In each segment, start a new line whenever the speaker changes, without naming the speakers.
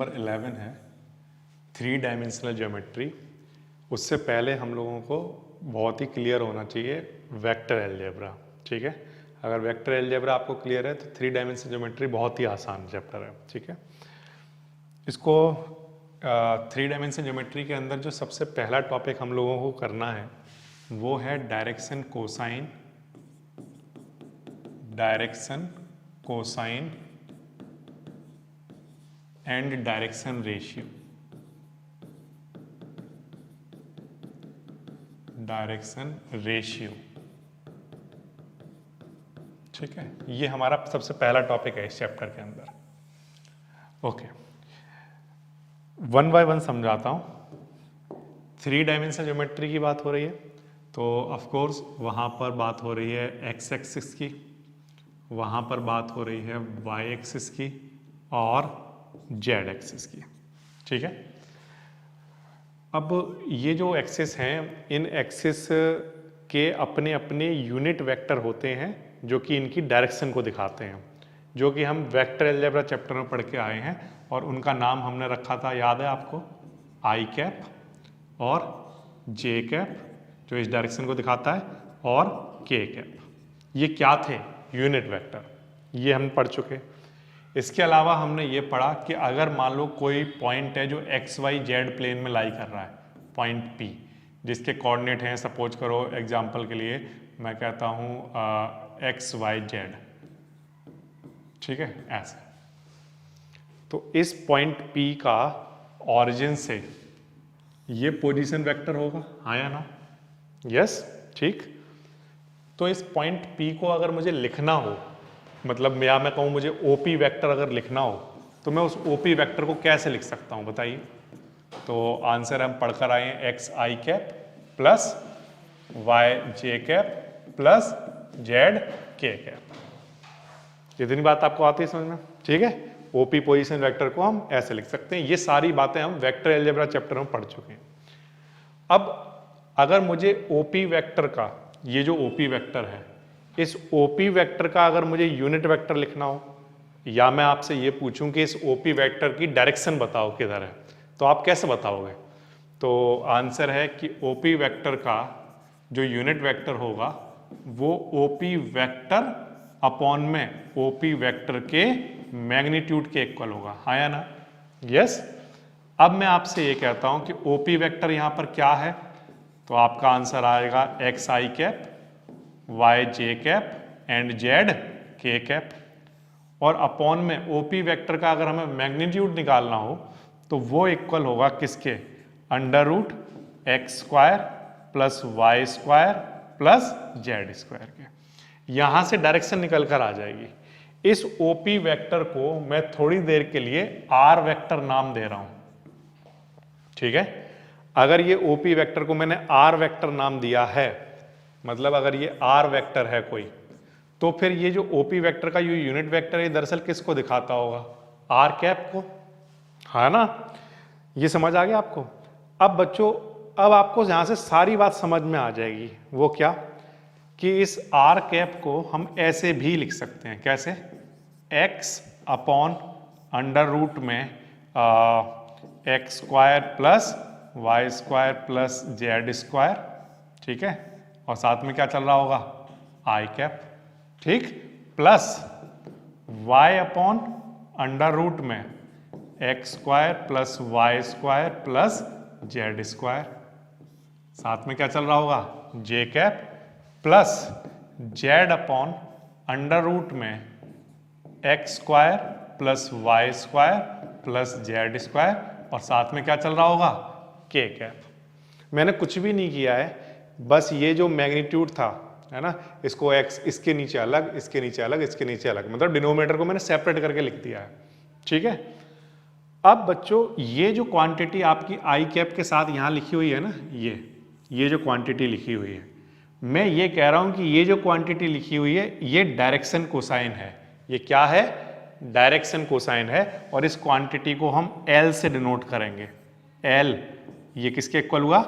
Number 11 है 3 dimensional geometry. उससे पहले हम लोगों को बहुत ही क्लियर होना चाहिए वेक्टर अलजेब्रा। ठीक है, अगर वेक्टर अलजेब्रा आपको क्लियर है तो 3 डायमेंशनल ज्योमेट्री बहुत ही आसान चैप्टर है। ठीक है, इसको 3 डायमेंशनल ज्योमेट्री के अंदर जो सबसे पहला टॉपिक हम लोगों को करना है वो है direction cosine and direction ratio. ठीक है, ये हमारा सबसे पहला टॉपिक है इस चैप्टर के अंदर। ओके, 1 बाय 1 समझाता हूं। 3 डायमेंशनल ज्योमेट्री की बात हो रही है तो ऑफ कोर्स वहां पर बात हो रही है एक्स एक्सिस की, वहां पर बात हो रही है वाई एक्सिस की और जेड एक्सिस की। ठीक है, अब ये जो एक्सिस हैं इन एक्सिस के अपने अपने यूनिट वेक्टर होते हैं जो कि इनकी डायरेक्शन को दिखाते हैं, जो कि हम वेक्टर अलजेब्रा चैप्टर में पढ़ के आए हैं और उनका नाम हमने रखा था, याद है आपको, आई कैप और जे कैप जो इस डायरेक्शन को दिखाता है और के कैप। ये क्या थे? यूनिट वेक्टर, ये हम पढ़ चुके। इसके अलावा हमने ये पढ़ा कि अगर मान लो कोई पॉइंट है जो एक्स वाई जेड प्लेन में लाई कर रहा है, पॉइंट पी, जिसके कोऑर्डिनेट हैं, सपोज करो एग्जांपल के लिए मैं कहता हूँ एक्स वाई जेड। ठीक है, ऐसे। तो इस पॉइंट पी का ऑरिजिन से ये पोजीशन वेक्टर होगा, हाँ या ना? यस, ठीक। तो इस पॉइंट पी को अगर मुझे लिखना हो, मतलब या मैं कहूँ मुझे ओपी वेक्टर अगर लिखना हो तो मैं उस ओपी वेक्टर को कैसे लिख सकता हूँ बताइए? तो आंसर हम पढ़कर आए हैं x i cap plus Y j cap plus Z k cap. इतनी बात आपको आती है समझ में? ठीक है, ओपी पोजीशन वेक्टर को हम ऐसे लिख सकते हैं। ये सारी बातें हम वेक्टर अलजेब्रा चैप्टर में पढ़ चुके हैं। अब अगर मुझे ओपी वेक्टर का, ये जो ओपी वेक्टर है, इस ओपी वेक्टर का अगर मुझे यूनिट वेक्टर लिखना हो, या मैं आपसे ये पूछूं कि इस ओपी वेक्टर की डायरेक्शन बताओ किधर है, तो आप कैसे बताओगे? तो आंसर है कि ओपी वेक्टर का जो यूनिट वेक्टर होगा वो ओपी वेक्टर अपॉन में ओपी वेक्टर के मैग्नीट्यूड के इक्वल होगा, हाँ या ना? यस। अब मैं आपसे ये कहता हूं कि ओपी वेक्टर यहां पर क्या है, तो आपका आंसर आएगा x i cap y j cap and z k cap. और अपॉन में ओपी वेक्टर का अगर हमें मैग्नीट्यूड निकालना हो तो वो इक्वल होगा किसके? Under root x square plus y square plus z square के। यहां से डायरेक्शन निकल कर आ जाएगी। इस ओपी वेक्टर को मैं थोड़ी देर के लिए आर वेक्टर नाम दे रहा हूं। ठीक है, अगर ये ओपी वेक्टर को मैंने आर वेक्टर नाम दिया है, मतलब अगर ये आर वेक्टर है कोई, तो फिर ये जो ओपी वेक्टर का ये यूनिट वेक्टर है दरअसल किसको दिखाता होगा? आर कैप को, है ना? ये समझ आ गया आपको? अब बच्चों, अब आपको यहां से सारी बात समझ में आ जाएगी। वो क्या कि इस आर कैप को हम ऐसे भी लिख सकते हैं। कैसे? एक्स अपॉन अंडर रूट में x square plus y square plus z square. ठीक है, और साथ में क्या चल रहा होगा? I cap. ठीक, plus y upon under root में x square plus y square plus z square. साथ में क्या चल रहा होगा? J cap plus z upon under root में x square plus y square plus z square, और साथ में क्या चल रहा होगा? के कैप। मैंने कुछ भी नहीं किया है, बस ये जो मैग्नीट्यूड था, है ना, इसको x इसके नीचे अलग, इसके नीचे अलग, इसके नीचे अलग, मतलब डिनोमिनेटर को मैंने सेपरेट करके लिख दिया है। ठीक है, अब बच्चों ये जो क्वांटिटी आपकी आई कैप के साथ यहां लिखी हुई है ना, ये जो क्वांटिटी लिखी हुई है, मैं ये कह रहा हूं कि ये जो क्वांटिटी लिखी हुई है ये डायरेक्शन कोसाइन है। ये क्या है? डायरेक्शन कोसाइन है। और इस क्वांटिटी को हम L से डिनोट करेंगे। L ये किसके इक्वल हुआ?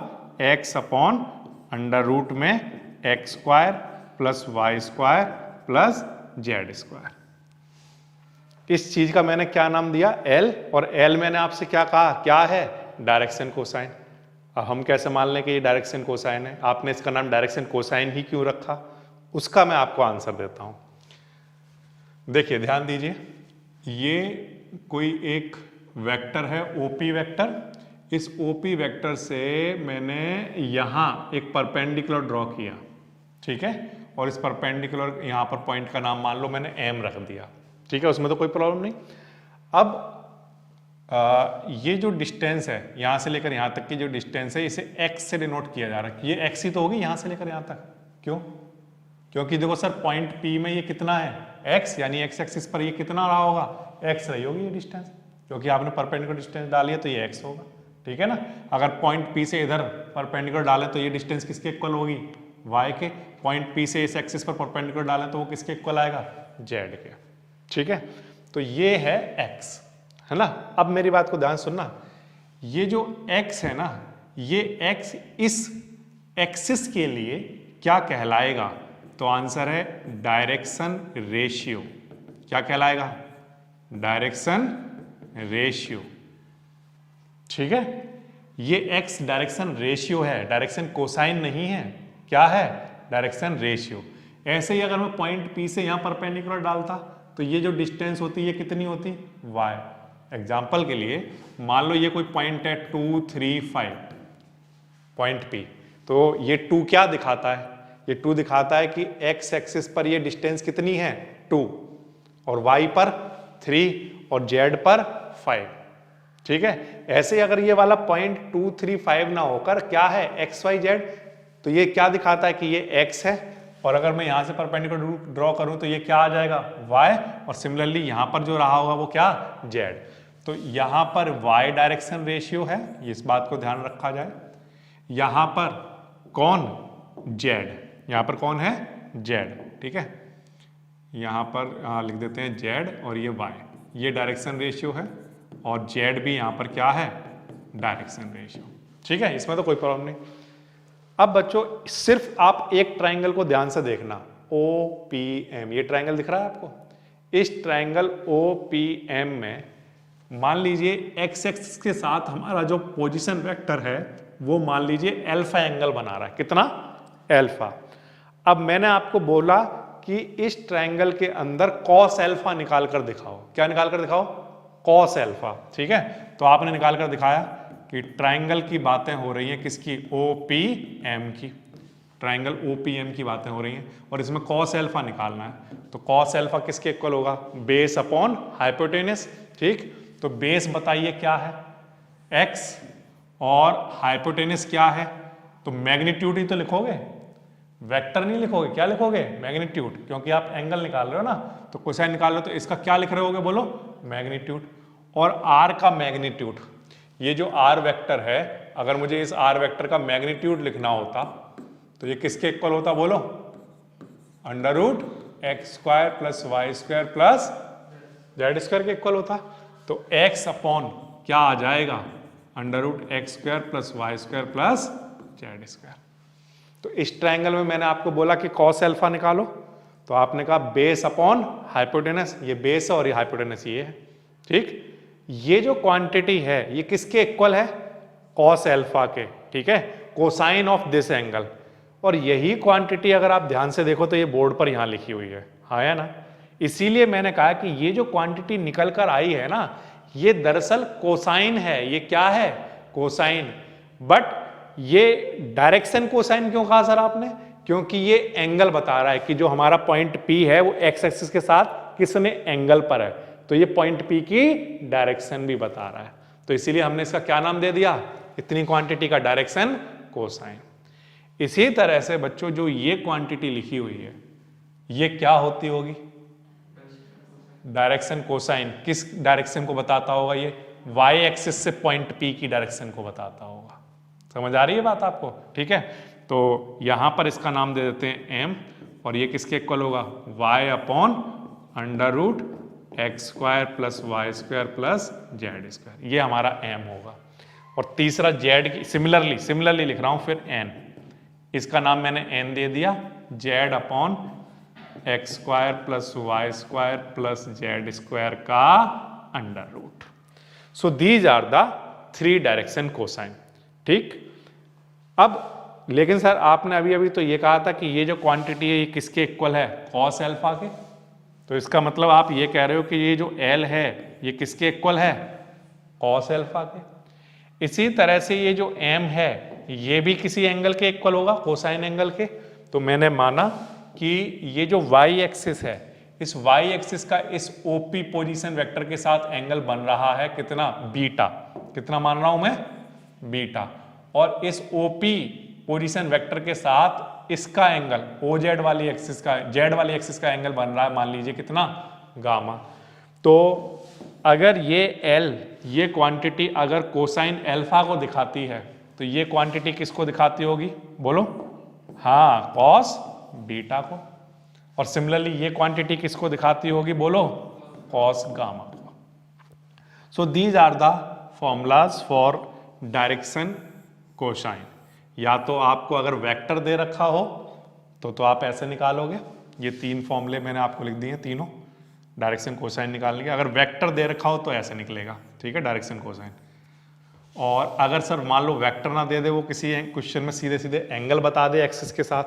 x अपॉन अंडर रूट में x square plus y square plus z square. इस चीज का मैंने क्या नाम दिया, एल, और एल मैंने आपसे क्या कहा, क्या है, डायरेक्शन कोसाइन। अब हम कैसे मान लें कि ये डायरेक्शन कोसाइन है, आपने इसका नाम डायरेक्शन कोसाइन ही क्यों रखा, उसका मैं आपको आंसर देता हूं। देखिए ध्यान दीजिए, ये कोई एक वेक्टर है ओपी वेक्टर, इस ओपी वेक्टर से मैंने यहां एक परपेंडिकुलर ड्रॉ किया, ठीक है, और इस परपेंडिकुलर यहां पर पॉइंट का नाम मान लो मैंने एम रख दिया, ठीक है, उसमें तो कोई प्रॉब्लम नहीं। अब ये जो डिस्टेंस है यहां से लेकर यहां तक की जो डिस्टेंस है, इसे एक्स से डिनोट किया जा रहा है, ये एक्स ही तो होगी यहां से लेकर यहां तक। क्यों? क्योंकि देखो सर पॉइंट पी में ये कितना है, एक्स, यानी एक्स एक्सिस पर ये कितना रहा होगा, एक्स रही होगी ये डिस्टेंस, क्योंकि आपने परपेंडिकुलर डिस्टेंस डाली है तो ये एक्स होगा, ठीक है ना। अगर पॉइंट पी से इधर परपेंडिकुलर डालें तो ये डिस्टेंस किसके इक्वल होगी, वाई के। पॉइंट पी से इस एक्सिस पर परपेंडिकुलर डालें तो वो किसके इक्वल आएगा, जेड के, ठीक है। तो ये है एक्स, है ना। अब मेरी बात को ध्यान सुनना, ये जो x है ना, ये x इस एक्सिस के लिए क्या कहलाएगा, तो आंसर है डायरेक्शन रेशियो। क्या कहलाएगा, डायरेक्शन रेशियो, ठीक है। ये x डायरेक्शन रेशियो है, डायरेक्शन कोसाइन नहीं है, क्या है, डायरेक्शन रेशियो। ऐसे ही अगर मैं पॉइंट P से यहां परपेंडिकुलर डालता तो ये जो डिस्टेंस होती है कितनी होती, y। एग्जाम्पल के लिए मान लो ये कोई पॉइंट है 2, 3, 5 पॉइंट P, तो ये 2 क्या दिखाता है, ये 2 दिखाता है कि x एक्सिस पर ये डिस्टेंस कितनी है 2, और y पर 3 और z पर 5, ठीक है। ऐसे अगर ये वाला पॉइंट 2, 3, 5 ना होकर क्या है x, y, z, तो ये क्या दिखाता है कि ये x है, और अगर मैं यहां से परपेंडिकुलर ड्रॉ करूं तो ये क्या आ जाएगा, y, और सिमिलरली यहां पर जो रहा होगा वो क्या, z। तो यहां पर y डायरेक्शन रेशियो है, इस बात को ध्यान रखा जाए। यहां पर कौन, z, यहां पर कौन है, z, ठीक है। यहां पर लिख देते हैं z और ये y, ये डायरेक्शन रेशियो है, और z भी यहां पर क्या है, डायरेक्शन रेशियो, ठीक है, इसमें तो कोई प्रॉब्लम नहीं। अब बच्चों सिर्फ आप एक ट्राइंगल को ध्यान से देखना, OPM, ये ट्राइंगल दिख रहा है आपको, इस ट्राइंगल OPM में मान लीजिए x एक्सिस के साथ हमारा जो पोजीशन वेक्टर है वो मान लीजिए अल्फा एंगल बना रहा है, कितना, अल्फा। अब मैंने आपको बोला कि इस ट्राइंगल के अंदर cos अल्फा निकाल कर दिखाओ, क्या निकाल कर दिखाओ, cos अल्फा, ठीक है। तो आपने निकाल कर दिखाया कि ट्राइंगल की बातें हो रही हैं किसकी, OPM की, ट्राइंगल OPM की बातें हो रही हैं, और इसमें cos अल्फा निकालना है। तो cos अल्फा किसके इक्वल होगा, बेस अपॉन हाइपोटेनस, ठीक। तो बेस बताइए क्या है, x, और हाइपोटेनस क्या है, तो मैग्नीट्यूड ही तो लिखोगे, वेक्टर नहीं लिखोगे, क्या लिखोगे, मैग्नीट्यूड, क्योंकि आप एंगल निकाल रहे हो ना, तो कोसाइन निकाल रहे हो तो इसका क्या लिख रहे होगे, बोलो, मैग्नीट्यूड। और r का मैग्नीट्यूड, ये जो r वेक्टर है, अगर मुझे इस r वेक्टर का मैग्नीट्यूड लिखना होता तो ये किसके इक्वल होता, बोलो, under root x square plus y square plus z square के इक्वल होता। तो x अपॉन क्या आ जाएगा, under root x square plus y square plus z square. तो इस ट्राइंगल में मैंने आपको बोला कि cos अल्फा निकालो, तो आपने कहा बेस अपॉन हाइपोटेनस, ये बेस है और ये हाइपोटेनस ये है, ठीक। ये जो क्वांटिटी है ये किसके इक्वल है, cos अल्फा के, ठीक है, कोसाइन ऑफ दिस एंगल। और यही क्वांटिटी अगर आप ध्यान से देखो तो ये बोर्ड पर यहां लिखी हुई है, हाँ या ना। इसीलिए मैंने कहा कि ये जो क्वांटिटी निकल कर आई है ना, ये दरअसल कोसाइन है, ये क्या है, कोसाइन। बट ये डायरेक्शन कोसाइन क्यों कहा सर आपने, क्योंकि ये एंगल बता रहा है कि जो हमारा पॉइंट P है वो x एक्सिस के साथ किसने एंगल पर है, तो ये पॉइंट P की डायरेक्शन भी बता रहा है। तो इसीलिए हमने इसका क्या नाम दे दिया, इतनी क्वांटिटी का डायरेक्शन कोसाइन। इसी तरह से बच्चों जो ये क्वांटिटी लिखी हुई है ये क्या होती होगी, डायरेक्शन कोसाइन। किस डायरेक्शन को बताता होगा, ये y एक्सिस से पॉइंट P की डायरेक्शन को बताता होगा। समझ आ रही है बात आपको, ठीक है। तो यहां पर इसका नाम दे देते हैं m, और ये किसके इक्वल होगा, y upon under root x square plus y square plus z square, ये हमारा m होगा। और तीसरा z की सिमिलरली लिख रहा हूं फिर n, इसका नाम मैंने n दे दिया, z upon x square plus y square plus z square का under root. So these are the 3 direction cosine. ठीक, अब लेकिन सर आपने अभी अभी तो ये कहा था कि ये जो क्वांटिटी है ये किसके इक्वल है, कॉस अल्फा के। तो इसका मतलब आप ये कह रहे हो कि ये जो एल है ये किसके इक्वल है, कॉस अल्फा के। इसी तरह से ये जो एम है ये भी किसी एंगल के इक्वल होगा, कोसाइन एंगल के। तो मैंने माना कि ये जो वाई एक्सिस है, इस वाई एक्सिस का इस ओपी पोजीशन वेक्टर के साथ एंगल बन रहा है कितना, बीटा। कितना मान रहा हूं मैं, बीटा। और इस ओपी पोजीशन वेक्टर के साथ इसका एंगल ओजेड वाली एक्सिस का, जेड वाली एक्सिस का एंगल बन रहा है मान लीजिए कितना, गामा। तो अगर ये एल, ये क्वांटिटी अगर कोसाइन अल्फा को दिखाती है तो ये क्वांटिटी किसको दिखाती होगी, बोलो, हाँ, कॉस बीटा को। और सिमिलरली ये क्वांटिटी किसको दिखाती होगी, बोलो, कॉस गामा को। So these are the formulas for direction cosine. या तो आपको अगर वेक्टर दे रखा हो तो आप ऐसे निकालोगे, ये 3 फॉर्मूले मैंने आपको लिख दिए हैं, तीनों डायरेक्शन कोसाइन निकालने के। अगर वेक्टर दे रखा हो तो ऐसे निकलेगा, ठीक है, डायरेक्शन कोसाइन। और अगर सर मान लो वेक्टर ना दे दे, वो किसी क्वेश्चन में सीधे सीधे एंगल बता दे एक्सिस के साथ,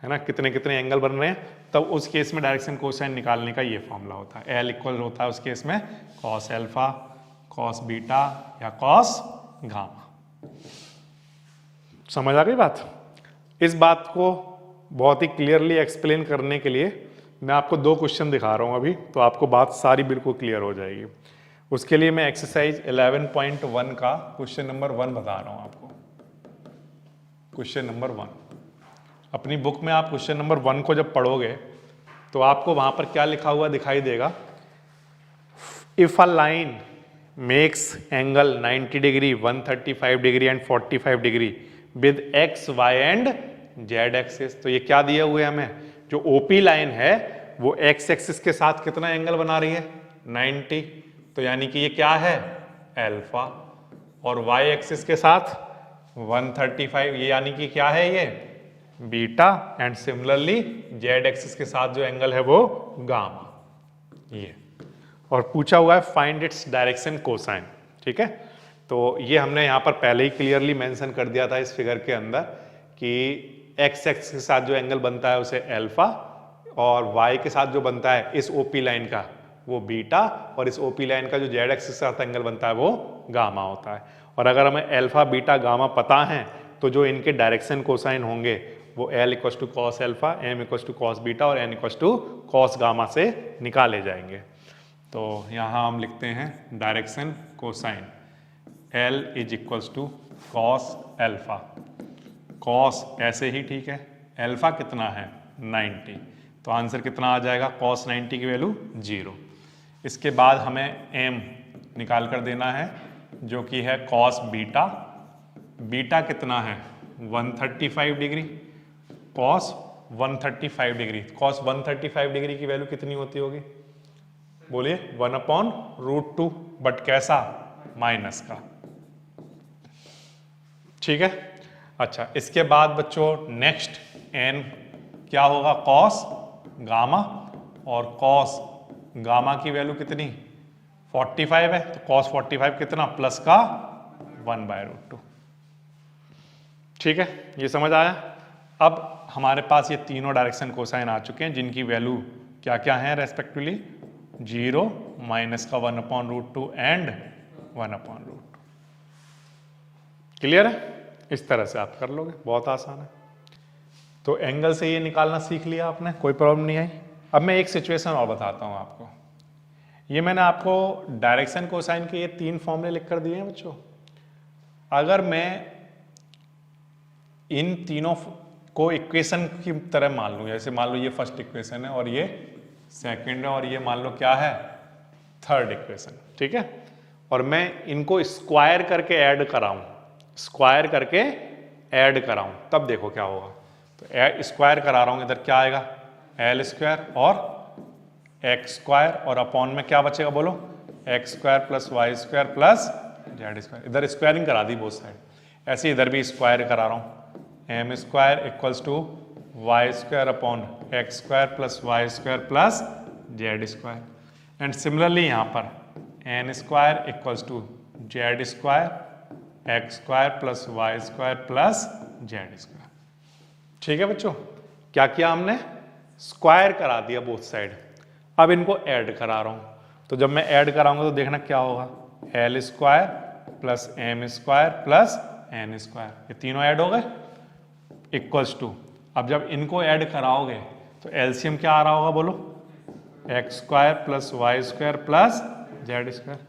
है ना, कितने कितने एंगल बन रहे हैं, तब उस केस में डायरेक्शन कोसाइन निकालने का ये फॉर्मूला होता है। एल इक्वल होता है उस केस में कॉस अल्फा, कॉस बीटा या कॉस गामा। समझ आ गई बात। इस बात को बहुत ही क्लियरली एक्सप्लेन करने के लिए मैं आपको 2 क्वेश्चन दिखा रहा हूं अभी, तो आपको बात सारी बिल्कुल क्लियर हो जाएगी। उसके लिए मैं एक्सरसाइज 11.1 का क्वेश्चन नंबर 1 बता रहा हूं आपको। क्वेश्चन नंबर 1 अपनी बुक में आप क्वेश्चन नंबर 1 को जब पढ़ोगे तो आपको वहां पर क्या लिखा हुआ दिखाई देगा, if a line makes angle 90 degree, 135 degree and 45 degree with x, y and z axis. तो ये क्या दिए हुए हमें, जो ओपी लाइन है वो एक्स एक्सिस के साथ कितना एंगल बना रही है, 90। तो यानी कि ये क्या है, अल्फा। और वाई एक्सिस के साथ 135, ये यानी कि क्या है, ये beta. And similarly Z axis के साथ जो एंगल है वो गामा। ये और पूछा हुआ है फाइंड इट्स डायरेक्शन कोसाइन। ठीक है, तो ये हमने यहाँ पर पहले ही क्लियरली मेंशन कर दिया था इस फिगर के अंदर कि एक्स एक्सिस के साथ जो एंगल बनता है उसे अल्फा, और वाई के साथ जो बनता है इस ओपी लाइन का वो बीटा, और इस ओपी लाइन का जो जेड एक्सिस के साथ एंगल बनता है वो गामा होता है। और अगर हमें अल्फा, बीटा, गामा पता है तो जो इनके डायरेक्शन कोसाइन होंगे वो l equal to cos alpha, m equal to cos beta और n equal to cos gamma से निकाले जाएंगे। तो यहाँ हम लिखते हैं direction cosine l is equals to cos alpha. Cos ऐसे ही ठीक है, अल्फा कितना है 90, तो आंसर कितना आ जाएगा, कॉस 90 की वैल्यू 0। इसके बाद हमें एम निकाल कर देना है जो कि है कॉस बीटा। बीटा कितना है 135 degree, cos 135 degree. Cos 135 degree की वैल्यू कितनी होती होगी, बोलिए 1/√2, बट कैसा, माइनस का। ठीक है, अच्छा, इसके बाद बच्चों नेक्स्ट एन क्या होगा, कॉस गामा। और कॉस गामा की वैल्यू कितनी 45 है, तो कॉस 45 कितना, प्लस का 1/√2। ठीक है, ये समझ आया। अब हमारे पास ये तीनों डायरेक्शन कोसाइन आ चुके हैं जिनकी वैल्यू क्या क्या है रेस्पेक्टिवली, 0, माइनस का 1/√2 एंड 1/√2। क्लियर है, इस तरह से आप कर लोगे, बहुत आसान है। तो एंगल से ये निकालना सीख लिया आपने, कोई प्रॉब्लम नहीं आई। अब मैं एक सिचुएशन और बताता हूं आपको। ये मैंने आपको डायरेक्शन कोसाइन के ये 3 फॉर्मूले लिख कर दिए हैं बच्चों। अगर मैं इन तीनों को इक्वेशन की तरह मान लूं, जैसे मान लो ये फर्स्ट इक्वेशन है और ये सेकंड है और ये मान लो क्या है, थर्ड इक्वेशन। ठीक है, और मैं इनको स्क्वायर करके ऐड कराऊं, स्क्वायर करके ऐड कराऊं, तब देखो क्या होगा। तो स्क्वायर करा रहा हूं, इधर क्या आएगा, एल स्क्वायर और एक्स स्क्वायर, और अपॉन में क्या बचेगा, बोलो, x square plus y square plus z square. इधर स्क्वायरिंग करा दी बोथ साइड, ऐसे इधर भी स्क्वायर करा रहा हूं, m square equals to y square upon x square plus y square plus z square. And similarly यहाँ पर n square equals to z square x square plus y square plus z square. ठीक है बच्चों, क्या किया हमने, square करा दिया बोथ साइड। अब इनको ऐड करा रहा हूं, तो जब मैं ऐड कराऊंगा तो देखना क्या होगा, l square plus m square plus n square, ये तीनों ऐड हो गए इक्वल्स टू। अब जब इनको ऐड कराओगे तो एलसीएम क्या आ रहा होगा बोलो, x square plus y square plus z square,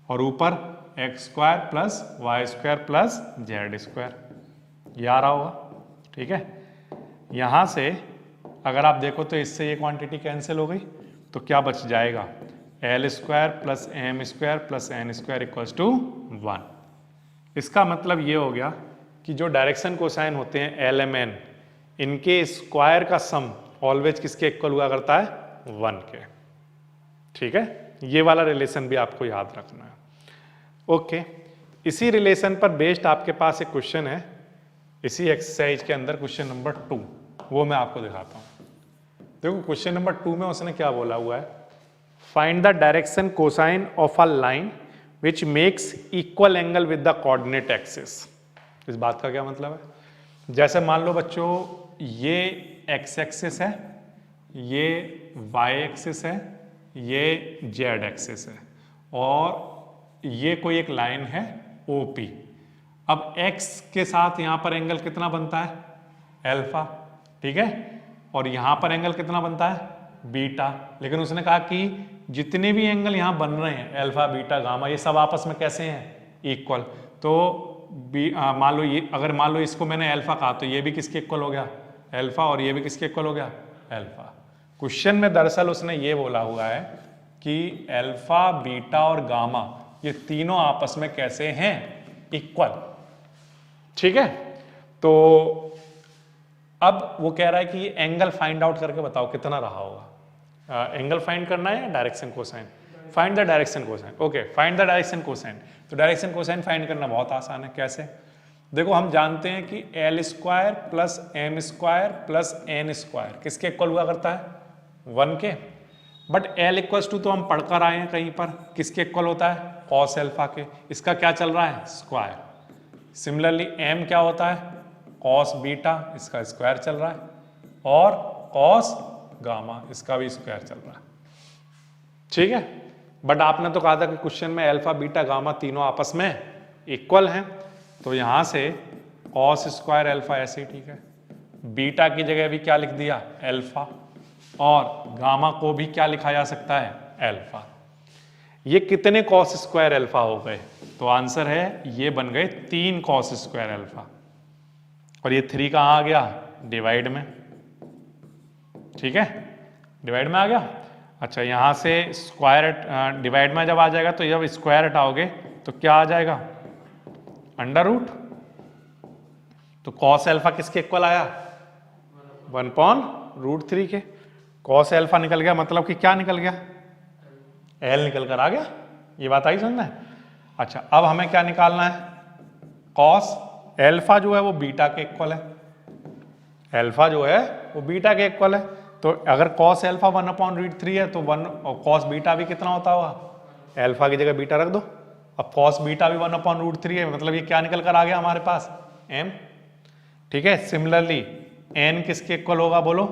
और ऊपर x square plus y square plus z square, ये आ रहा होगा। ठीक है, यहां से अगर आप देखो तो इससे ये क्वांटिटी कैंसिल हो गई, तो क्या बच जाएगा, l square plus m square plus n square equals to 1। इसका मतलब ये हो गया कि जो डायरेक्शन कोसाइन होते हैं एल एम एन, इनके स्क्वायर का सम ऑलवेज किसके इक्वल हुआ करता है, 1 के। ठीक है, ये वाला रिलेशन भी आपको याद रखना है। ओके, इसी रिलेशन पर बेस्ड आपके पास एक क्वेश्चन है, इसी एक्सरसाइज के अंदर क्वेश्चन नंबर 2, वो मैं आपको दिखाता हूं। देखो क्वेश्चन नंबर 2 में उसने क्या बोला हुआ है, find the direction cosine of a line which makes equal angle with the coordinate axis. इस बात का क्या मतलब है, जैसे मान लो बच्चों ये एक्स एक्सिस है, ये वाई एक्सिस है, ये जेड एक्सिस है, और ये कोई एक लाइन है OP। अब x के साथ यहां पर एंगल कितना बनता है, अल्फा, ठीक है, और यहां पर एंगल कितना बनता है, बीटा। लेकिन उसने कहा कि जितने भी एंगल यहां बन रहे हैं अल्फा बीटा गामा, ये सब आपस में कैसे हैं, इक्वल। तो मान लो ये, अगर मान लो इसको मैंने अल्फा कहा तो ये भी किसके इक्वल हो गया, अल्फा, और ये भी किसके इक्वल हो गया, अल्फा। क्वेश्चन में दरअसल उसने ये बोला हुआ है कि अल्फा बीटा और गामा ये तीनों आपस में कैसे हैं, इक्वल। ठीक है, तो अब वो कह रहा है कि एंगल फाइंड आउट करके बताओ कितना रहा होगा। एंगल फाइंड करना है या direction cosine, find the direction cosine. Okay, find the direction cosine. तो डायरेक्शन कोसाइन फाइंड करना बहुत आसान है। कैसे, देखो हम जानते हैं कि l square plus m square plus n square किसके इक्वल हुआ करता है, 1 के। बट एल इक्वल्स टू तो हम पढ़कर आए हैं कहीं पर, किसके इक्वल होता है, कॉस अल्फा के। इसका क्या चल रहा है, स्क्वायर। सिमिलरली एम क्या होता है, कॉस बीटा, इसका स्क्वायर चल रहा है, और कॉस गामा, इसका भी स्क्वायर चल रहा है। ठीक है, बट आपने तो कहा था कि क्वेश्चन में अल्फा बीटा गामा तीनों आपस में इक्वल हैं, तो यहां से कॉस स्क्वायर अल्फा ऐसे ही ठीक है, बीटा की जगह भी क्या लिख दिया, अल्फा, और गामा को भी क्या लिखा जा सकता है, अल्फा। ये कितने कॉस स्क्वायर अल्फा हो गए, तो आंसर है ये बन गए 3 कॉस स्क्वायर अल्फा, और ये 3 कहां आ गया, डिवाइड में। ठीक है, डिवाइड में आ गया। अच्छा, यहां से स्क्वायर डिवाइड में जब आ जाएगा तो जब स्क्वायर हटाओगे तो क्या आ जाएगा, अंडर रूट। तो कॉस अल्फा किसके इक्वल आया, 1/√3 के। कॉस अल्फा निकल गया, मतलब कि क्या निकल गया, एल निकल कर आ गया। ये बात आई समझना है। अच्छा, अब हमें क्या निकालना है, कॉस अल्फा जो है वो बीटा के इक्वल है, अल्फा जो है वो बीटा के इक्वल है। तो अगर कॉस अल्फा 1/√3 है तो 1, और कॉस बीटा भी कितना होता होगा, अल्फा की जगह बीटा रख दो। अब कॉस बीटा भी 1/√3 है, मतलब ये क्या निकल कर आ गया हमारे पास, m। ठीक है, सिमिलरली n किसके इक्वल होगा बोलो,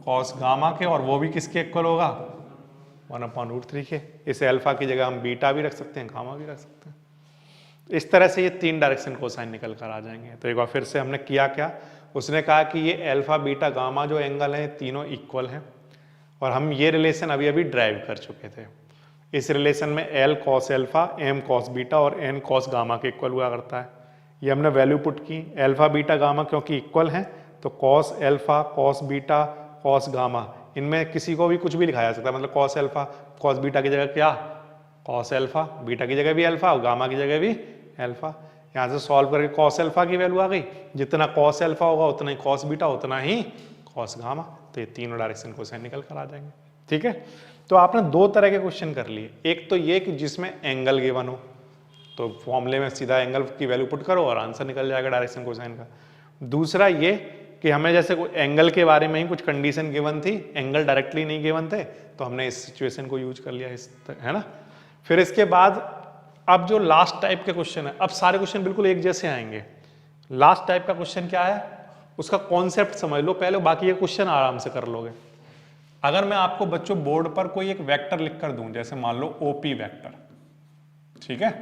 कॉस गामा के, और वो भी किसके इक्वल होगा, 1/√3 के। इस अल्फा की जगह हम बीटा भी रख सकते हैं, गामा भी रख सकते हैं। इस तरह से ये 3 डायरेक्शन कोसाइन निकल कर आ जाएंगे। तो एक बार फिर से हमने किया क्या, उसने कहा कि ये अल्फा बीटा गामा जो एंगल है तीनों इक्वल हैं, और हम ये रिलेशन अभी अभी ड्राइव कर चुके थे। इस रिलेशन में l cos alpha, m cos beta और एन कॉस गामा के इक्वल हुआ करता है। ये हमने वैल्यू पुट की, अल्फा बीटा गामा क्योंकि इक्वल हैं तो cos alpha cos beta cos gamma, इनमें किसी को भी कुछ भी लिखा जा सकता है। मतलब कॉस अल्फा कॉस बीटा की जगह क्या, कॉस अल्फा, बीटा की जगह भी अल्फा और गामा की जगह भी अल्फा। यहाँ से सॉल्व करके कॉस अल्फा की वैल्यू आ गई, जितना कॉस अल्फा होगा उतना ही कॉस बीटा, उतना ही कॉस गामा। तो ये तीनों डायरेक्शन कोसाइन निकल कर आ जाएंगे। ठीक है, तो आपने 2 तरह के क्वेश्चन कर लिए। एक तो ये कि जिसमें एंगल गिवन हो, तो फॉर्मूले में सीधा एंगल की वैल्यू पुट करो और आंसर निकल जाएगा डायरेक्शन कोसाइन का। दूसरा ये कि हमें जैसे कोई एंगल के बारे में ही कुछ कंडीशन गिवन थी, एंगल डायरेक्टली नहीं गिवन थे, तो हमने इस सिचुएशन को यूज कर लिया है ना। फिर इसके बाद अब जो लास्ट टाइप के क्वेश्चन है, अब सारे क्वेश्चन बिल्कुल एक जैसे आएंगे। लास्ट टाइप का क्वेश्चन क्या है, उसका कॉन्सेप्ट समझ लो पहले, बाकी ये क्वेश्चन आराम से कर लोगे। अगर मैं आपको बच्चों बोर्ड पर कोई एक वेक्टर लिख कर दूं, जैसे मान लो ओपी वेक्टर, ठीक है,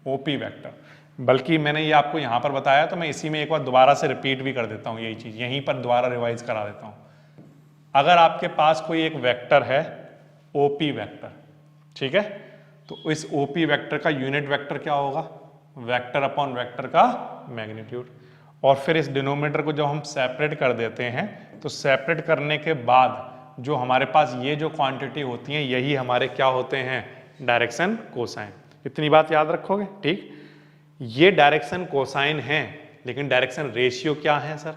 ओपी वेक्टर, बल्कि मैंने ये आपको यहां पर बताया तो मैं इसी में एक बार दोबारा से रिपीट भी कर देता हूं, यही चीज यहीं पर दोबारा रिवाइज करा देता हूं। अगर आपके पास कोई एक वेक्टर है ओपी वेक्टर, ठीक है, तो इस ओपी वेक्टर का यूनिट वेक्टर क्या होगा, वेक्टर अपॉन वेक्टर का मैग्नीट्यूड। और फिर इस डिनोमिनेटर को जब हम सेपरेट कर देते हैं तो सेपरेट करने के बाद जो हमारे पास ये जो क्वांटिटी होती है यही हमारे क्या होते हैं, डायरेक्शन कोसाइन। इतनी बात याद रखोगे, ठीक। ये डायरेक्शन कोसाइन है, लेकिन डायरेक्शन रेशियो क्या है सर,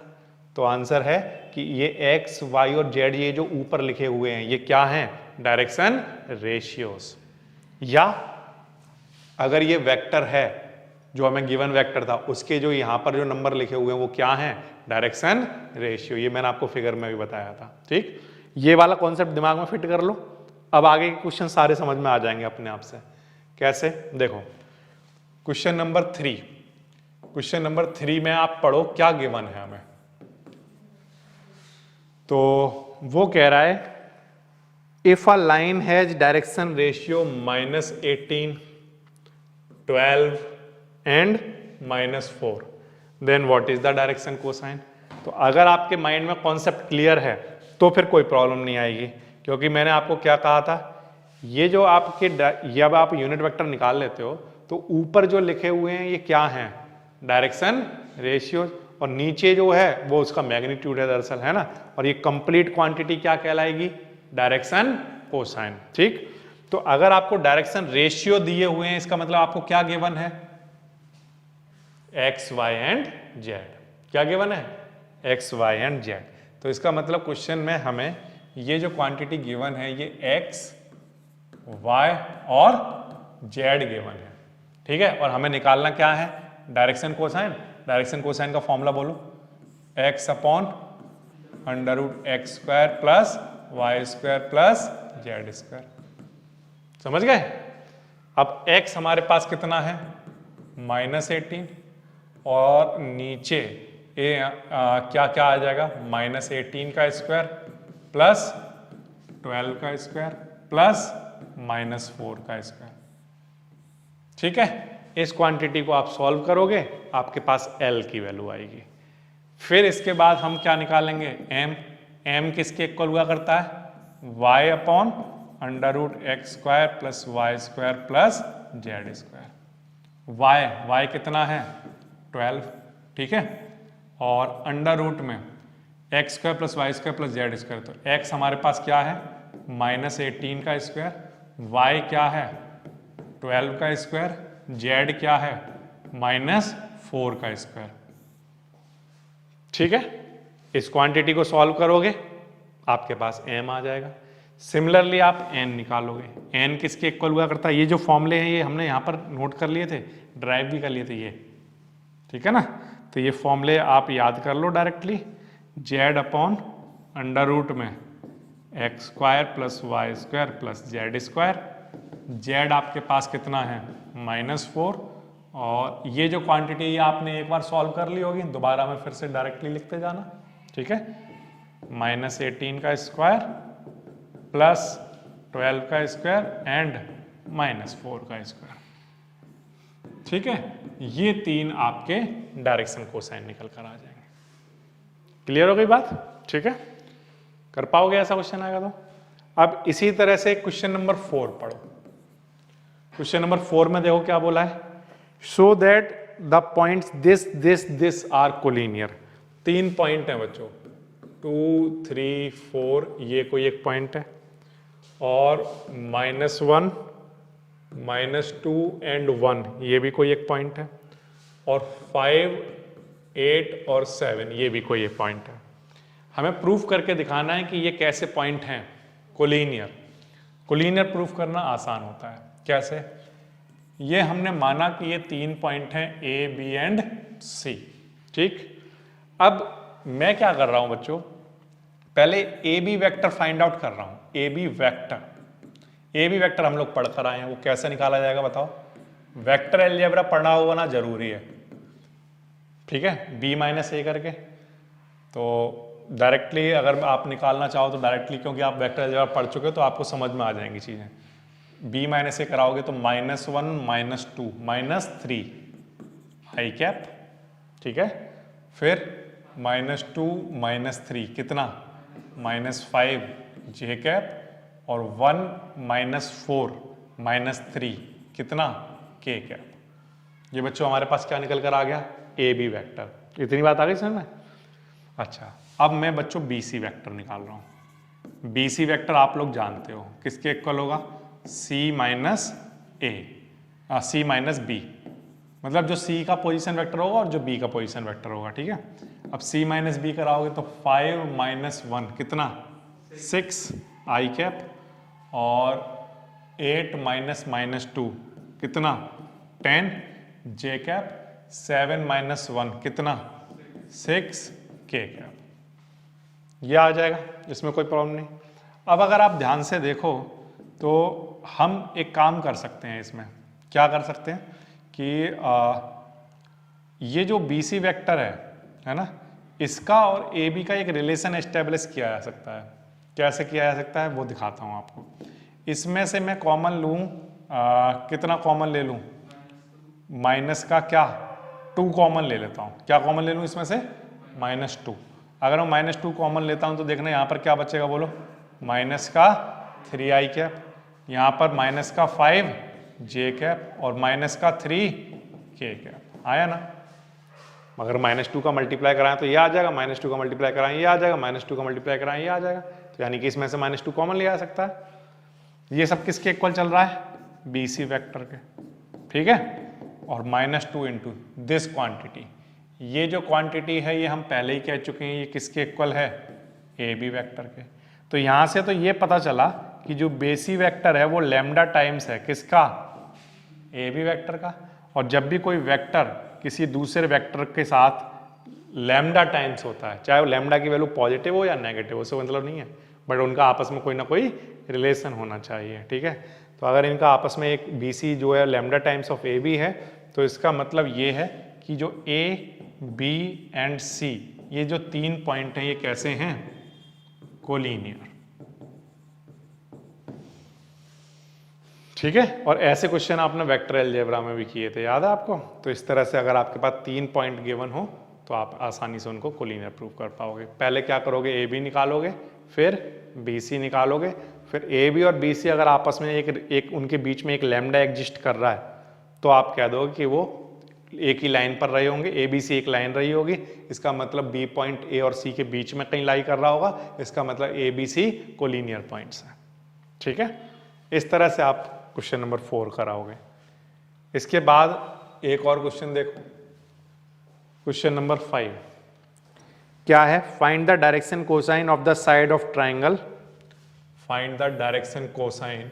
तो आंसर है कि ये एक्स वाई और जेड ये जो ऊपर लिखे हुए हैं ये क्या हैं, डायरेक्शन रेशियोस। या अगर ये वेक्टर है जो हमें गिवन वेक्टर था, उसके जो यहां पर जो नंबर लिखे हुए हैं वो क्या हैं, डायरेक्शन रेशियो। ये मैंने आपको फिगर में भी बताया था, ठीक। ये वाला कॉन्सेप्ट दिमाग में फिट कर लो। अब आगे के क्वेश्चन सारे समझ में आ जाएंगे अपने आप से। कैसे, देखो क्वेश्चन नंबर 3, क्वेश्चन नंबर 3 में आप पढ़ो क्या गिवन है हमें। तो वो कह रहा है if a line has direction ratio -18, 12 and -4 then what is the direction cosine. तो अगर आपके माइंड में कॉन्सेप्ट क्लियर है तो फिर कोई प्रॉब्लम नहीं आएगी, क्योंकि मैंने आपको क्या कहा था, ये जो आपके जब आप यूनिट वेक्टर निकाल लेते हो तो ऊपर जो लिखे हुए हैं ये क्या हैं, डायरेक्शन रेशियो, और नीचे जो है वो उसका मैग्नीट्यूड है दरअसल, है ना। और ये कंप्लीट क्वांटिटी क्या कहलाएगी, डायरेक्शन कोसाइन, ठीक। तो अगर आपको डायरेक्शन रेशियो दिए हुए हैं इसका मतलब आपको क्या गिवन है, एक्स वाई एंड जेड। क्या गिवन है, एक्स वाई एंड जेड। तो इसका मतलब क्वेश्चन में हमें ये जो क्वांटिटी गिवन है ये एक्स वाई और जेड गिवन है, ठीक है। और हमें निकालना क्या है, डायरेक्शन कोसाइन। डायरेक्शन कोसाइन का फॉर्मूला बोलो, x upon √x² plus y² plus z²। समझ गए। अब x हमारे पास कितना है, -18, और नीचे क्या क्या आ जाएगा, -18 का स्क्वायर प्लस 12 का स्क्वायर प्लस -4 का स्क्वायर, ठीक है। इस क्वांटिटी को आप सॉल्व करोगे, आपके पास L की वैल्यू आएगी। फिर इसके बाद हम क्या निकालेंगे, m किसके इक्वल हुआ करता है, y upon √x² plus y² plus z²। y कितना है, 12, ठीक है। और अंडर रूट में x² plus y² plus z², तो x हमारे पास क्या है, -18 का स्क्वायर, y क्या है 12 का स्क्वायर, z क्या है -4 का स्क्वायर, ठीक है। इस क्वांटिटी को सॉल्व करोगे आपके पास m आ जाएगा। सिमिलरली आप n निकालोगे, n किसके इक्वल हुआ करता है, ये जो फॉर्मूले हैं ये हमने यहाँ पर नोट कर लिए थे, ड्राइव भी कर लिए थे ये, ठीक है ना। तो ये फॉर्मूले आप याद कर लो directly, z upon under root में x² plus y² plus z²। z आपके पास कितना है -4, और ये जो क्वांटिटी ये आपने एक बार सॉल्व कर ली होगी, दोबारा में फिर से डायरेक्टली लिखते जाना, ठीक है। -18 का स्क्वायर प्लस 12 का स्क्वायर एंड -4 का स्क्वायर, ठीक है। ये तीन आपके डायरेक्शन कोसाइन निकल कर आ जाएंगे। क्लियर हो गई बात, ठीक है। कर पाओगे ऐसा क्वेश्चन आएगा तो। अब इसी तरह से क्वेश्चन नंबर 4 पढ़ो। क्वेश्चन नंबर 4 में देखो क्या बोला है, show that the points this are collinear. 3 point है बच्चों, 2, 3, 4, ये कोई एक पॉइंट है, और -1, -2 एंड 1 ये भी कोई एक पॉइंट है, और 5, 8 और 7 ये भी कोई एक पॉइंट है। हमें प्रूफ करके दिखाना है कि ये कैसे पॉइंट हैं, कोलिनियर। कोलिनियर प्रूफ करना आसान होता है। कैसे, ये हमने माना कि ये 3 पॉइंट हैं A, B एंड C, ठीक। अब मैं क्या कर रहा हूं बच्चों, पहले A B vector find out कर रहा हूं। ए बी वेक्टर हम लोग पढ़ कर आए हैं, वो कैसे निकाला जाएगा बताओ। वेक्टर अलजेब्रा पढ़ना होना जरूरी है, ठीक है, बी माइनस ए करके। तो डायरेक्टली अगर आप निकालना चाहो तो डायरेक्टली, क्योंकि आप वेक्टर अलजेब्रा पढ़ चुके हो तो आपको समझ में आ जाएंगी चीजें। बी माइनस ए कराओगे तो -1 -2 -3 आई कैप, ठीक है, फिर -2 -3 कितना -5 जे कैप, और 1 -4 -3 कितना के कैप। ये बच्चों हमारे पास क्या निकल कर आ गया, ए बी वेक्टर। इतनी बात आ गई समझ में। अच्छा, अब मैं बच्चों बी सी वेक्टर निकाल रहा हूं। बी सी वेक्टर आप लोग जानते हो किसके इक्वल होगा, सी माइनस बी, मतलब जो सी का पोजीशन वेक्टर होगा और जो बी का पोजीशन वेक्टर होगा, ठीक है। अब सी माइनस बी कराओगे तो 5 -1 कितना 6 आई कैप, और 8 -2 कितना 10 जे कैप, 7 -1 कितना 6 के कैप। ये आ जाएगा, इसमें कोई प्रॉब्लम नहीं। अब अगर आप ध्यान से देखो तो हम एक काम कर सकते हैं इसमें, क्या कर सकते हैं कि ये जो बी सी वेक्टर है ना, इसका और ए बी का एक रिलेशन एस्टेब्लिश किया जा सकता है। कैसे किया जा सकता है वो दिखाता हूँ आपको। इसमें से मैं कॉमन लूँ, कितना कॉमन ले लूँ, माइनस का क्या 2 कॉमन ले लेता हूँ। क्या कॉमन ले लूँ इसमें से, -2। अगर मैं -2 कॉमन लेता हूँ तो देखना यहाँ पर क्या बचेगा बोलो, माइनस का 3 आई कैप, यहाँ पर माइनस का 5 जे कैप, और माइनस का 3 के कैप। आया ना। अगर -2 का मल्टीप्लाई कराएं तो ये आ जाएगा, -2 का मल्टीप्लाई कराएं ये आ जाएगा, -2 का मल्टीप्लाई कराएं ये आ जाएगा। तो यानी कि इसमें से -2 कॉमन लिया जा सकता है। ये सब किसके इक्वल चल रहा है, बी सी वेक्टर के, ठीक है। और -2 इंटू दिस क्वांटिटी, ये जो क्वांटिटी है ये हम पहले ही कह चुके हैं, ये किसके इक्वल है, ए बी वेक्टर के। तो यहां से तो ये पता चला कि जो बेसी वेक्टर है वो लैम्डा टाइम्स है किसका, ए बी वेक्टर का। और जब भी कोई वेक्टर किसी दूसरे वेक्टर के साथ लैम्डा टाइम्स होता है, चाहे वो लैम्डा की वैल्यू पॉजिटिव हो या नेगेटिव, उससे मतलब नहीं है, बट उनका आपस में कोई ना कोई रिलेशन होना चाहिए, ठीक है। तो अगर इनका आपस में एक बी सी जो है lambda times of A B है, तो इसका मतलब ये है कि जो ए बी एंड सी, ये जो 3 पॉइंट हैं ये कैसे हैं, कोलिनियर, ठीक है। और ऐसे क्वेश्चन आपने वेक्टर अलजेब्रा में भी किए थे, याद है आपको। तो इस तरह से अगर आपके पास 3 पॉइंट गिवन हो तो आप आसानी से उनको कोलिनियर प्रूव कर पाओगे। पहले क्या करोगे, ए बी निकालोगे, फिर बी सी निकालोगे, फिर ए बी और बी सी अगर आपस में एक उनके बीच में एक लैम्डा एग्जिस्ट कर रहा है तो आप कह दोगे कि वो एक ही लाइन पर रहे होंगे, ए बी सी एक लाइन रही होगी, इसका मतलब बी पॉइंट ए और सी के बीच में कहीं लाई कर रहा होगा, इसका मतलब A B C collinear points हैं, ठीक है। इस तरह से आप क्वेश्चन नंबर 4 कराओगे। इसके बाद एक और क्वेश्चन देखो, क्वेश्चन नंबर 5 क्या है, find the direction cosine of the side of triangle. Find the direction cosine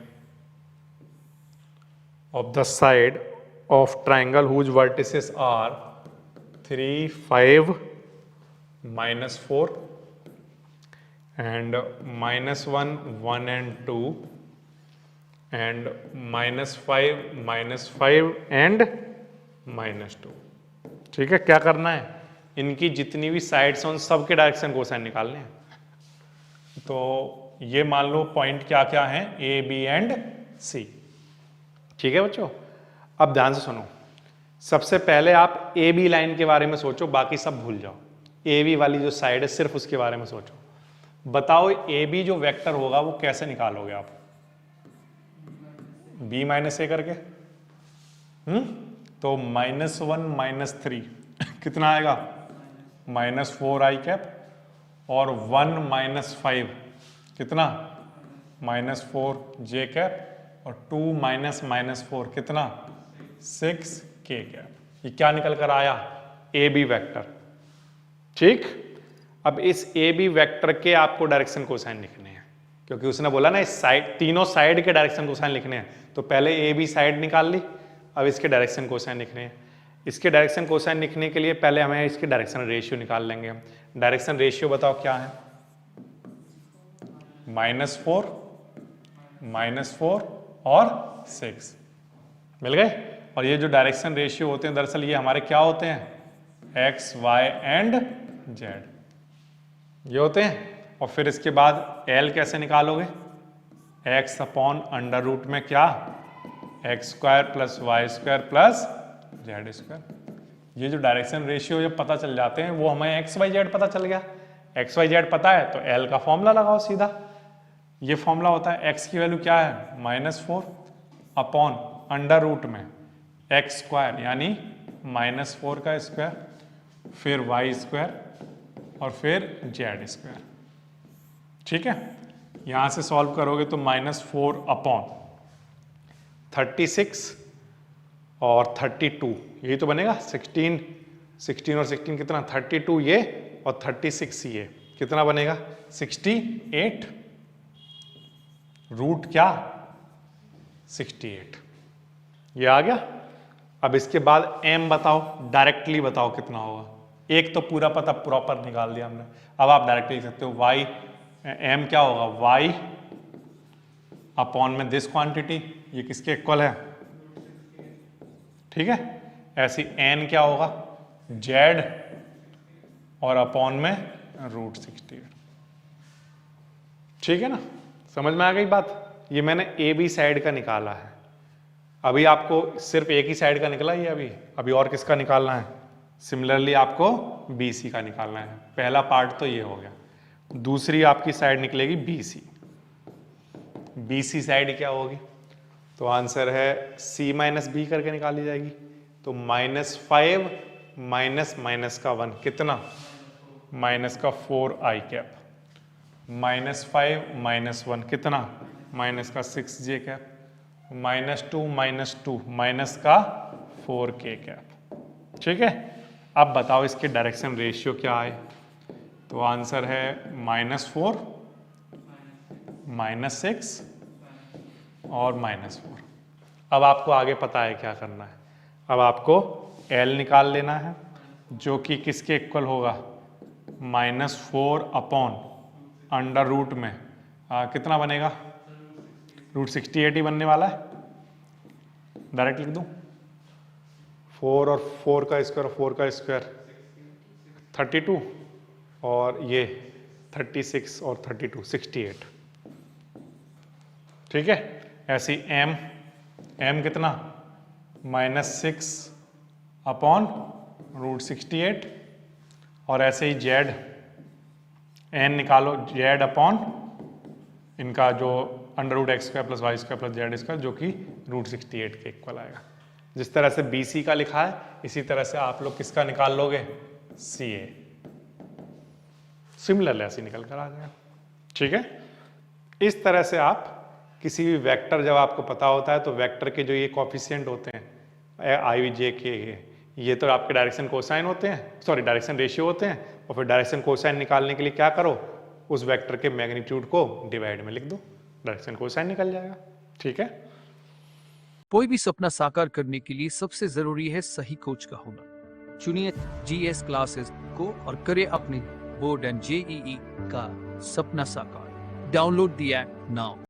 of the side of triangle whose vertices are 3, 5, -4 and -1, 1 and 2 and -5, -5 and -2, ठीक है। क्या करना है, इनकी जितनी भी साइड्स हैं उन सब के डायरेक्शन कोसाइन निकालने हैं। तो ये मान लो पॉइंट क्या क्या हैं, ए बी एंड सी, ठीक है बच्चों। अब ध्यान से सुनो, सबसे पहले आप ए बी लाइन के बारे में सोचो, बाकी सब भूल जाओ। ए बी वाली जो साइड है सिर्फ उसके बारे में सोचो। बताओ ए बी जो वेक्टर होगा वो कैसे निकालोगे आप, बी माइनस ए करके। तो -1 -3 कितना आएगा, -4 आई कैप, और 1 -5 कितना -4 जे कैप, और 2 -4 कितना 6 के कैप। ये क्या निकल कर आया, ए बी वेक्टर, ठीक। अब इस ए बी वेक्टर के आपको डायरेक्शन कोसाइन लिखने हैं, क्योंकि उसने बोला ना इस साइड, तीनों साइड के डायरेक्शन कोसाइन लिखने हैं। तो पहले ए बी साइड निकाल ली, अब इसके डायरेक्शन कोसाइन लिखने हैं। इसके डायरेक्शन कोसाइन लिखने के लिए पहले हमें इसके डायरेक्शन रेशियो निकाल लेंगे। डायरेक्शन रेशियो बताओ क्या है? -4 और 6 मिल गए। और ये जो डायरेक्शन रेशियो होते हैं दरअसल ये हमारे क्या होते हैं? x, y एंड z ये होते हैं। और फिर इसके बाद L कैसे निकालोगे? x अपॉन अंडर रूट में क्या? x² + y² + z²। ये जो डायरेक्शन रेशियो जब पता चल जाते हैं वो हमें x, y, z पता चल गया। x, y, z पता है तो L का फॉर्मूला लगाओ सीधा। ये फॉर्मूला होता है x की वैल्यू क्या है? -4 अपॉन अंडर रूट में x² यानी -4 का स्क्वायर, फिर y² और फिर z²। ठीक है, यहां से सॉल्व करोगे तो -4 अपॉन 36 और 32 यही तो बनेगा। 16 और 16 कितना? 32 ये और 36 ये कितना बनेगा? 68। रूट क्या? 68 ये आ गया। अब इसके बाद m बताओ, डायरेक्टली बताओ कितना होगा। एक तो पूरा पता प्रॉपर निकाल दिया हमने, अब आप डायरेक्टली लिख सकते हो y m क्या होगा? y अपॉन में दिस क्वांटिटी, ये किसके इक्वल है? ठीक है, ऐसी n क्या होगा? z और अपॉन में √68। ठीक है ना, समझ में आ गई बात। ये मैंने ए बी साइड का निकाला है। अभी आपको सिर्फ एक ही साइड का निकला ये, अभी और किसका निकालना है? सिमिलरली आपको बी सी का निकालना है। पहला पार्ट तो ये हो गया। दूसरी आपकी साइड निकलेगी B C. B C side क्या होगी? तो आंसर है c - b करके निकाली जाएगी। तो -5 माइनस का 1 कितना? -4i cap. -5 - 1 कितना? -6j cap. -2 माइनस का 4k कैप। ठीक है, अब बताओ इसके डायरेक्शन रेशियो क्या आए? तो आंसर है -4 -6 और -4। अब आपको आगे पता है क्या करना है। अब आपको L निकाल लेना है जो कि किसके इक्वल होगा? -4 अपॉन अंडर रूट में कितना बनेगा? √68 ही बनने वाला है। डायरेक्ट लिख दूं 4 और 4 का स्क्वायर 32 और ये 36 और 32 68। ठीक है, ऐसी m कितना? -6 अपॉन √68 और ऐसे ही z n निकालो, z अपॉन इनका जो √x² + y² + z² जो कि √68 के इक्वल आएगा। जिस तरह से BC का लिखा है इसी तरह से आप लोग किसका निकाल लोगे? CA। सिमिलर ऐसे निकल कर आ जाएगा। ठीक है, इस तरह से आप किसी भी वेक्टर, जब आपको पता होता है तो वेक्टर के जो ये कोफिशिएंट होते हैं i j k, ये तो आपके डायरेक्शन कोसाइन होते हैं, सॉरी डायरेक्शन रेशियो होते हैं। और फिर डायरेक्शन कोसाइन निकालने के लिए क्या करो? उस वेक्टर के मैग्नीट्यूड को डिवाइड में लिख दो, डायरेक्शन कोसाइन निकल जाएगा। ठीक है,
कोई भी सपना साकार करने के लिए सबसे जरूरी है सही कोच का होना। चुनिए GS क्लासेस को और करें अपने बोर्ड एंड JEE का सपना साकार। Download the app now.